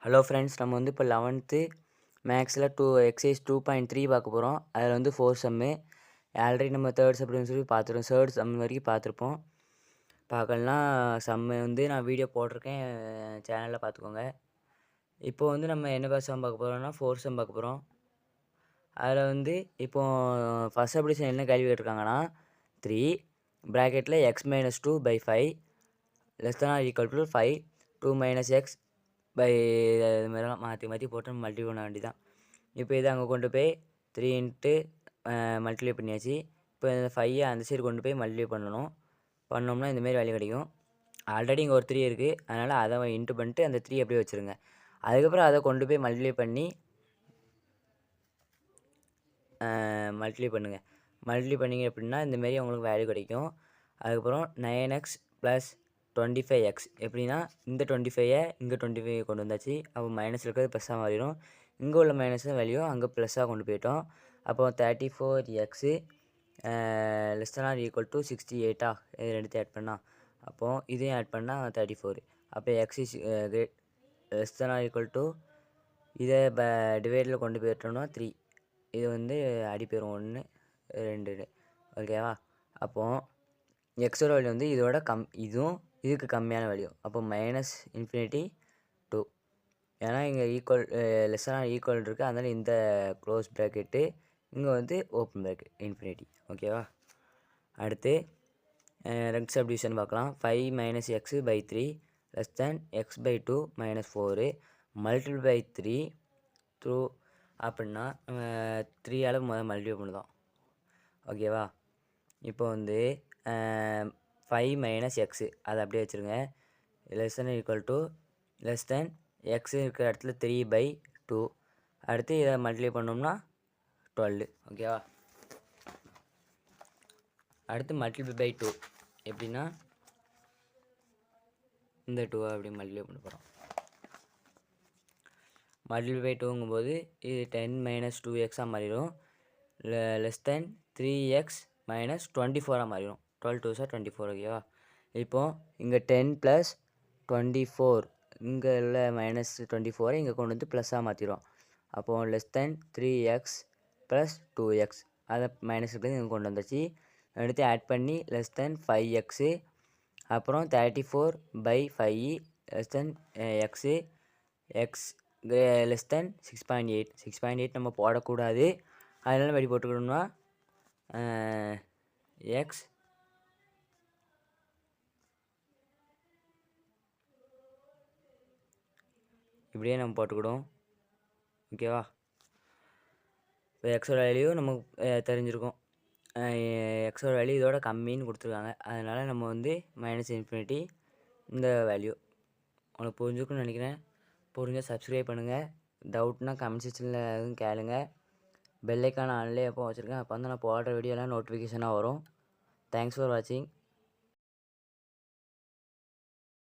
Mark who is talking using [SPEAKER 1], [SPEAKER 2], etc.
[SPEAKER 1] Hello friends, நம்ம வந்து இப்போ 11th மேக்ஸில் எக்ஸைஸ் 2.3 பார்க்க போகிறோம். அதில் வந்து 4 சம்மு. ஆல்ரெடி நம்ம தேர்ட் சப்டின்னு சொல்லி பார்த்துருவோம். தேர்ட் சம் வரைக்கும் பார்த்துருப்போம். பார்க்கலனா சம்மு வந்து நான் வீடியோ போட்டிருக்கேன், சேனலில் பார்த்துக்கோங்க. இப்போ வந்து நம்ம என்ன சம் பார்க்க போகிறோம்னா 4 சம் பார்க்க போகிறோம். அதில் வந்து இப்போது ஃபஸ்ட் சப்டிஷன் என்ன கேள்வி கேட்டிருக்காங்கன்னா 3 ப்ராக்கெட்டில் x-2/5 <= 5 2 - x பை இது மாதிரிலாம் மாற்றி போட்டு மல்டிப்ளை பண்ண வேண்டியதான். இப்போ இதை அங்கே கொண்டு போய் 3 இன்ட்டு மல்டிப்ளை பண்ணியாச்சு. இப்போ இந்த 5 அந்த சைடு கொண்டு போய் மல்டிப்ளை பண்ணோம்னா இந்தமாரி வேல்யூ கிடைக்கும். ஆல்ரெடி இங்கே ஒரு 3 இருக்குது, அதனால் அதை இன்ட்டு பண்ணிட்டு அந்த 3 அப்படியே வச்சுருங்க. அதுக்கப்புறம் அதை கொண்டு போய் மல்டிப்ளை பண்ணிங்க அப்படின்னா இந்தமாரி உங்களுக்கு வேல்யூ கிடைக்கும். அதுக்கப்புறம் 9x + 25x எப்படின்னா இந்த 25 இங்கே 25 கொண்டு வந்தாச்சு. அப்போ மைனஸில் இருக்கிறது ப்ளஸ்ஸாக மாறிடும். இங்கே உள்ள மைனஸ் வேல்யூ அங்கே ப்ளஸ்ஸாக கொண்டு போயிட்டோம். அப்போ 34x <= 68 இது ரெண்டுத்தையும் ஆட் பண்ணால் அப்போது இதையும் ஆட் பண்ணால் 34. அப்போ x <= இதை டிவைடில் கொண்டு போயிட்டோம்னா 3. இது வந்து அடி போயிடும் 1 2 ஓகேவா. அப்போது எக்ஸோட வேல்யூ வந்து இதோட இதுவும் இதுக்கு கம்மியான வேல்யூ. அப்போ -∞ to ஏன்னா இங்கே ஈக்குவல் இருக்குது, அதனால் இந்த க்ளோஸ் ப்ராக்கெட்டு இங்கே வந்து ஓப்பன் ப்ராக்கெட் இன்ஃபினிட்டி. ஓகேவா. அடுத்து ரெண்டு சப்டிவிஷன் பார்க்கலாம். 5 - x/3 x/2 - 4 மல்டிப்ளை 3 த்ரூ அப்படின்னா 3ஆல் மல்டிப்ளை பண்ணுதோம். ஓகேவா. இப்போ வந்து 5 - x அதை அப்படியே வச்சுருங்க. <= x இருக்கிற இடத்துல 3/2. அடுத்து இதை மல்டிப்ளை பண்ணோம்னா 12. ஓகேவா. அடுத்து மல்டிப்ளை 2 எப்படின்னா இந்த 2 அப்படி மல்டிப்ளை பண்ண போகிறோம். மல்டிப்ளை 2ங்கும்போது இது 10 - 2x மாறிடும். <3x - 24 மாறிடும். 12 2s 24. ஓகேவா. இப்போது இங்கே 10 + 24 இங்கே உள்ள -24 இங்கே கொண்டு வந்து ப்ளஸ்ஸாக மாற்றிடும். அப்போது <3x + 2x அதை மைனஸ் இருக்கிறது இங்கே கொண்டு வந்தாச்சு. எடுத்து ஆட் பண்ணி <5x அப்புறம் 34/5 x <= 6.8 நம்ம போடக்கூடாது. அதனால வெளியே போட்டுக்கணும்னா x இப்படியே நம்ம போட்டுக்கிடும். ஓகேவா. இப்போ எக்ஸோட வேல்யூ நமக்கு தெரிஞ்சிருக்கும். எக்ஸோட வேல்யூ இதோட கம்மின்னு கொடுத்துருக்காங்க, அதனால் நம்ம வந்து -∞ இந்த வேல்யூ உங்களுக்கு புரிஞ்சுக்குன்னு நினைக்கிறேன். புரிஞ்சால் சப்ஸ்கிரைப் பண்ணுங்கள். டவுட்னா கமெண்ட் செக்ஷனில் எதுவும் கேளுங்க. பெல் ஐக்கான ஆன்லேயே எப்போ வச்சுருக்கேன், அப்போ வந்து நான் போடுற வீடியோலாம் நோட்டிஃபிகேஷனாக வரும். தேங்க்ஸ் ஃபார் வாட்சிங்.